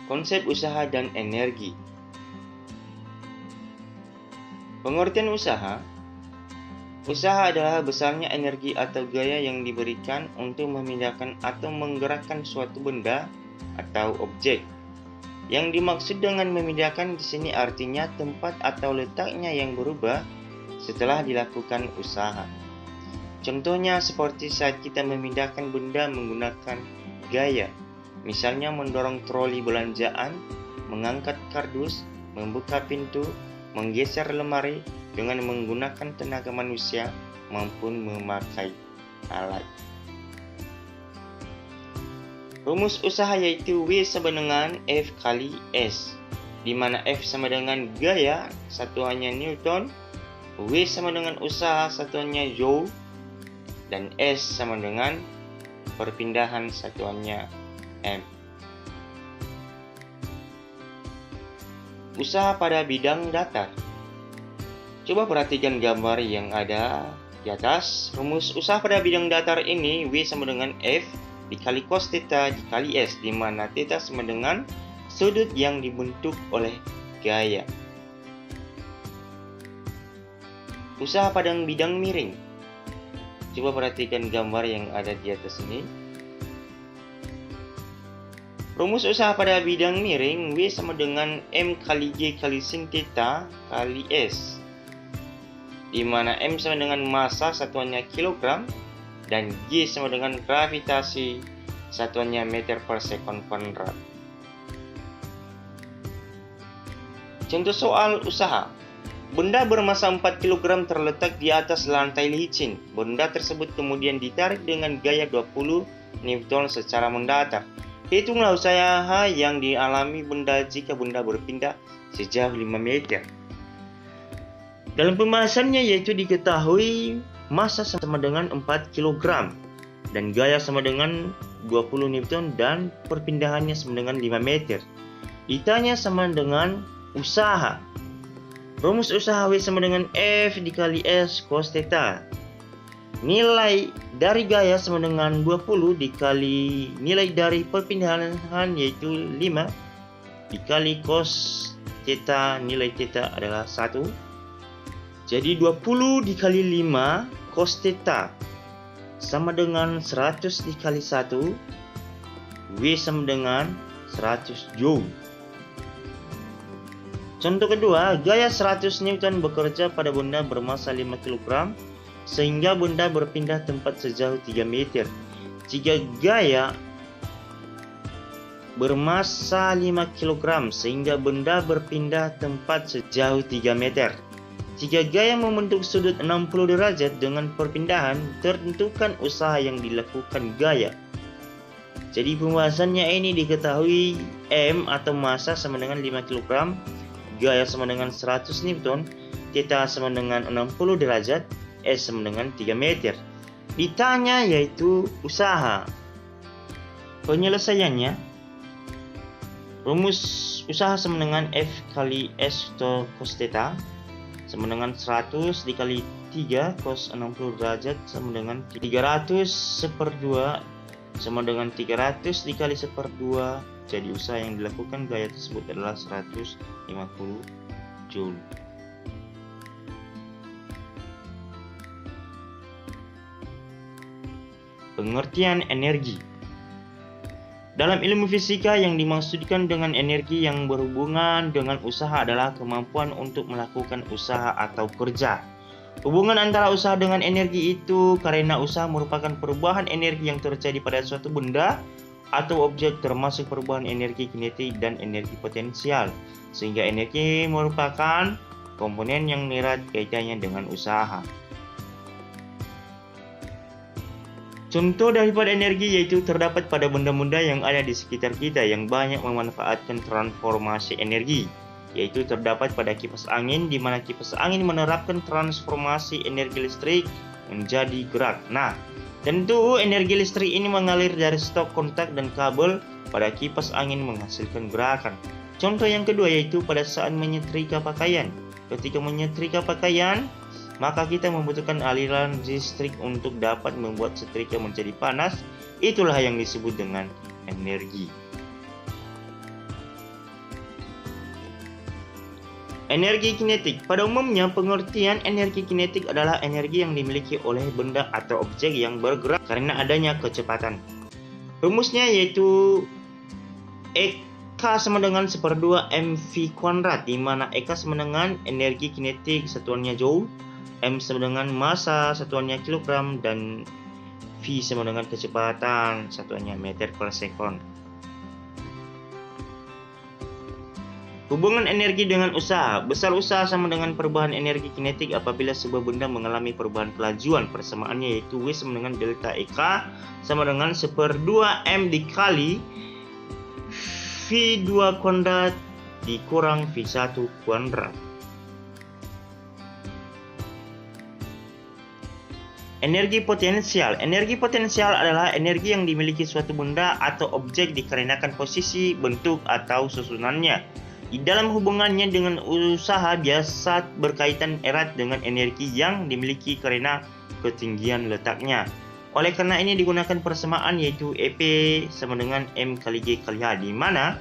Konsep usaha dan energi. Pengertian usaha. Usaha adalah besarnya energi atau gaya yang diberikan untuk memindahkan atau menggerakkan suatu benda atau objek. Yang dimaksud dengan memindahkan di sini artinya tempat atau letaknya yang berubah setelah dilakukan usaha. Contohnya seperti saat kita memindahkan benda menggunakan gaya, misalnya mendorong troli belanjaan, mengangkat kardus, membuka pintu, menggeser lemari dengan menggunakan tenaga manusia maupun memakai alat. Rumus usaha yaitu W sama dengan F kali S, di mana F sama dengan gaya, satuannya Newton, W sama dengan usaha, satuannya Joule, dan S sama dengan perpindahan, satuannya M. Usaha pada bidang datar. Coba perhatikan gambar yang ada di atas. Rumus usaha pada bidang datar ini W sama dengan F dikali cos theta dikali S, di mana theta sama dengan sudut yang dibentuk oleh gaya. Usaha pada bidang miring. Coba perhatikan gambar yang ada di atas ini. Rumus usaha pada bidang miring W sama dengan M kali G kali sin theta kali S, di mana M sama dengan massa, satuannya kilogram, dan G sama dengan gravitasi, satuannya meter per sekon kuadrat. Contoh soal usaha. Benda bermassa 4 kg terletak di atas lantai licin. Benda tersebut kemudian ditarik dengan gaya 20 Newton secara mendatar. Hitunglah usaha yang dialami benda jika benda berpindah sejauh 5 meter. Dalam pembahasannya yaitu diketahui massa sama dengan 4 kg dan gaya sama dengan 20 Newton dan perpindahannya sama dengan 5 meter. Ditanya sama dengan usaha. Rumus usaha W sama dengan F dikali S cos theta. Nilai dari gaya sama dengan 20 dikali nilai dari perpindahan yaitu 5 dikali cos theta, nilai theta adalah 1. Jadi 20 dikali 5 cos theta sama dengan 100 dikali 1, W sama dengan 100 Joule. Contoh kedua, gaya 100 Newton bekerja pada benda bermassa 5 kg sehingga benda berpindah tempat sejauh 3 meter. Jika gaya bermassa 5 kg sehingga benda berpindah tempat sejauh 3 meter. Jika gaya membentuk sudut 60 derajat dengan perpindahan, tentukan usaha yang dilakukan gaya. Jadi pembahasannya ini diketahui M atau massa sama dengan 5 kg, gaya sama dengan 100 Newton, theta sama dengan 60 derajat, S sama dengan 3 meter. Ditanya yaitu usaha. Penyelesaiannya, rumus usaha sama dengan F kali S cos theta sama dengan 100 dikali 3 cos 60 derajat sama dengan 300 1/2 sama dengan 300 dikali 1/2. Jadi usaha yang dilakukan gaya tersebut adalah 150 Joule. Pengertian energi. Dalam ilmu fisika yang dimaksudkan dengan energi yang berhubungan dengan usaha adalah kemampuan untuk melakukan usaha atau kerja. Hubungan antara usaha dengan energi itu karena usaha merupakan perubahan energi yang terjadi pada suatu benda atau objek, termasuk perubahan energi kinetik dan energi potensial, sehingga energi merupakan komponen yang erat kaitannya dengan usaha. Contoh daripada energi yaitu terdapat pada benda-benda yang ada di sekitar kita yang banyak memanfaatkan transformasi energi, yaitu terdapat pada kipas angin, di mana kipas angin menerapkan transformasi energi listrik menjadi gerak. Nah, tentu energi listrik ini mengalir dari stok kontak dan kabel pada kipas angin menghasilkan gerakan. Contoh yang kedua yaitu pada saat menyetrika pakaian. Ketika menyetrika pakaian, maka kita membutuhkan aliran listrik untuk dapat membuat setrika menjadi panas. Itulah yang disebut dengan energi. Energi kinetik. Pada umumnya, pengertian energi kinetik adalah energi yang dimiliki oleh benda atau objek yang bergerak karena adanya kecepatan. Rumusnya yaitu EK sama dengan 1/2 mv kuadrat, di mana EK sama dengan energi kinetik satuannya joule, M sama dengan massa satuannya kilogram, dan V sama dengan kecepatan satuannya meter per sekon. Hubungan energi dengan usaha. Besar usaha sama dengan perubahan energi kinetik apabila sebuah benda mengalami perubahan kelajuan. Persamaannya yaitu W sama dengan delta EK sama dengan 1/2 M dikali V2 kuadrat dikurang V1 kuadrat. Energi potensial. Energi potensial adalah energi yang dimiliki suatu benda atau objek dikarenakan posisi, bentuk, atau susunannya. Di dalam hubungannya dengan usaha biasa berkaitan erat dengan energi yang dimiliki karena ketinggian letaknya. Oleh karena ini digunakan persamaan yaitu EP sama dengan M kali G kali H, di mana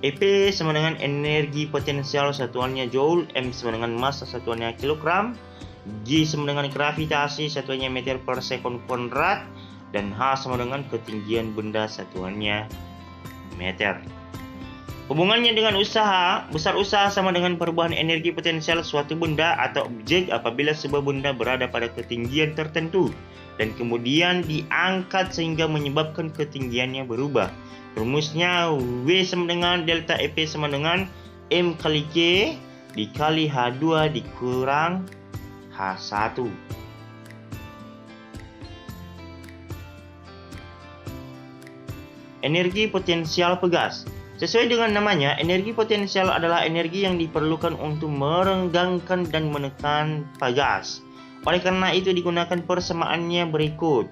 EP sama dengan energi potensial satuannya joule, M sama dengan massa satuannya kilogram, G sama dengan gravitasi satuannya meter per sekon kuadrat, dan H sama dengan ketinggian benda satuannya meter. Hubungannya dengan usaha. Besar usaha sama dengan perubahan energi potensial suatu benda atau objek apabila sebuah benda berada pada ketinggian tertentu dan kemudian diangkat sehingga menyebabkan ketinggiannya berubah. Rumusnya W sama dengan delta EP sama dengan M kali G dikali H2 dikurang H1. Energi potensial pegas. Sesuai dengan namanya, energi potensial adalah energi yang diperlukan untuk merenggangkan dan menekan pegas. Oleh karena itu digunakan persamaannya berikut.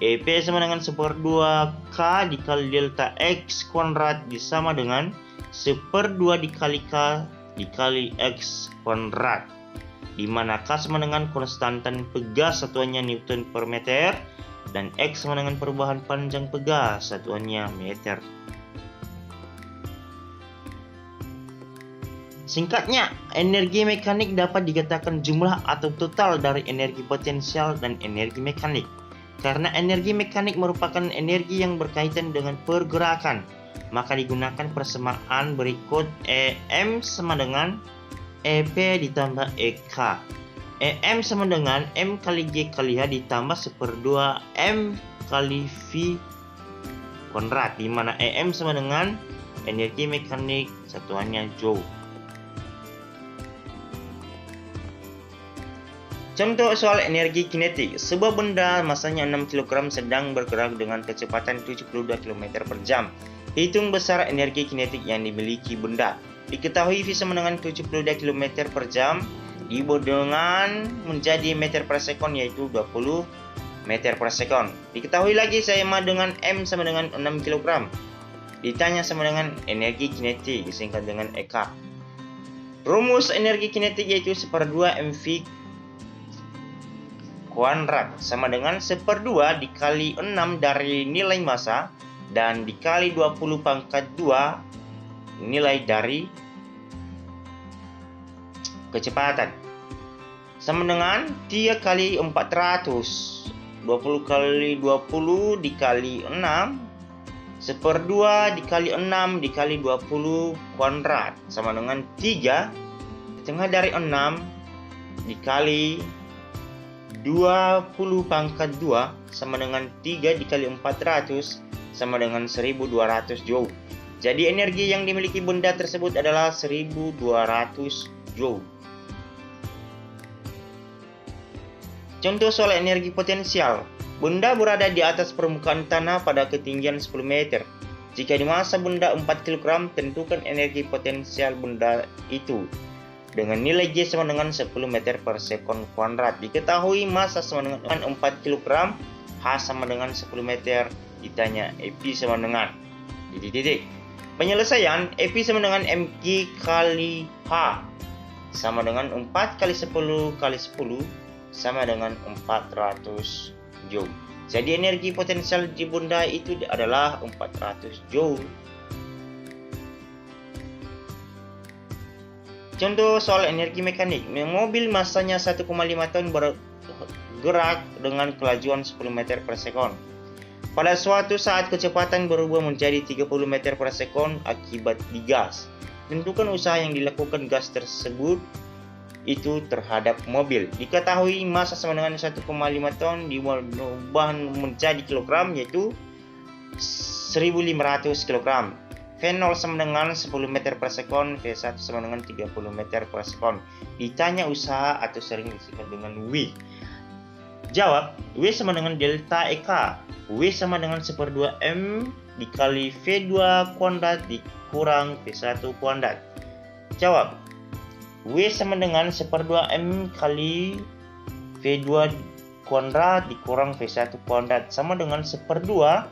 EP sama dengan 1/2 K dikali delta X kuadrat sama dengan 1/2 dikali K dikali X kuadrat, di mana K sama dengan konstantan pegas satuannya Newton per meter dan X sama dengan perubahan panjang pegas satuannya meter. Singkatnya, energi mekanik dapat dikatakan jumlah atau total dari energi potensial dan energi mekanik. Karena energi mekanik merupakan energi yang berkaitan dengan pergerakan, maka digunakan persamaan berikut. EM sama dengan EP ditambah EK. EM sama dengan M kali G kali H ditambah 1/2 M kali V kuadrat, di mana EM sama dengan energi mekanik satuannya joule. Contoh soal energi kinetik. Sebuah benda masanya 6 kg sedang bergerak dengan kecepatan 72 km per jam. Hitung besar energi kinetik yang dimiliki benda. Diketahui V sama dengan 72 km per jam dibuat dengan menjadi meter per sekon yaitu 20 meter per sekon. Diketahui lagi sama dengan M sama dengan 6 kg. Ditanya sama dengan energi kinetik disingkat dengan EK. Rumus energi kinetik yaitu 1/2 mv kuadrat sama dengan 1/2 dikali 6 dari nilai massa dan dikali 20 pangkat 2 nilai dari kecepatan sama dengan 3 kali 400. 20 kali 20 dikali 6 1/2 dikali 6 dikali 20 kuadrat sama dengan 3 setengah dari 6 dikali 20 pangkat 2 sama dengan 3 dikali 400 sama dengan 1200 joule. Jadi energi yang dimiliki benda tersebut adalah 1200 joule. Contoh soal energi potensial. Benda berada di atas permukaan tanah pada ketinggian 10 meter. Jika di massa benda 4 kg, tentukan energi potensial benda itu dengan nilai G sama dengan 10 meter per sekon kuadrat. Diketahui massa sama dengan 4 kg, H sama dengan 10 meter. Ditanya EP sama dengan titik. Penyelesaian EP sama dengan mg kali H sama dengan 4 kali 10 kali 10 sama dengan 400 joule. Jadi energi potensial di benda itu adalah 400 joule. Contoh soal energi mekanik. Mobil masanya 1,5 ton bergerak dengan kelajuan 10 meter per sekon. Pada suatu saat kecepatan berubah menjadi 30 meter per sekon akibat digas. Tentukan usaha yang dilakukan gas tersebut itu terhadap mobil. Diketahui massa sama dengan 1,5 ton diubah menjadi kilogram, yaitu 1500 kg. V0 sama dengan 10 meter per sekon, V1 sama dengan 30 meter per sekon. Ditanya usaha atau sering disingkat dengan W. Jawab, W sama dengan delta EK. W sama dengan 1/2 M dikali V2 kuadrat dikurang V1 kuadrat. Jawab, W sama dengan 1/2 M kali V2 kuadrat dikurang V1 kuadrat sama dengan 1/2.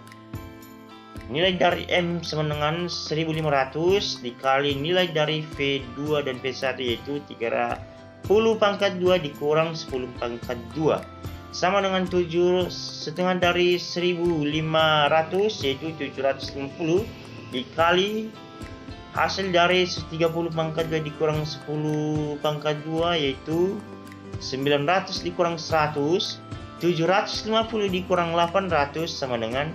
Nilai dari M sama dengan 1500 dikali nilai dari V2 dan V1 yaitu 30 pangkat 2 dikurang 10 pangkat 2 sama dengan 7,5 dari 1500 yaitu 750 dikali hasil dari 30 pangkat 2 dikurang 10 pangkat 2 yaitu 900 dikurang 100, 750 dikurang 800 sama dengan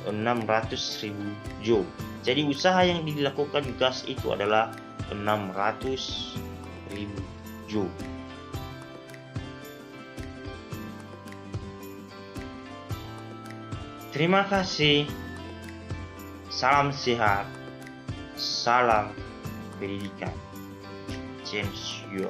600.000 joule. Jadi usaha yang dilakukan gas itu adalah 600.000 joule. Terima kasih. Salam sehat. Salam pendidikan. Chensio.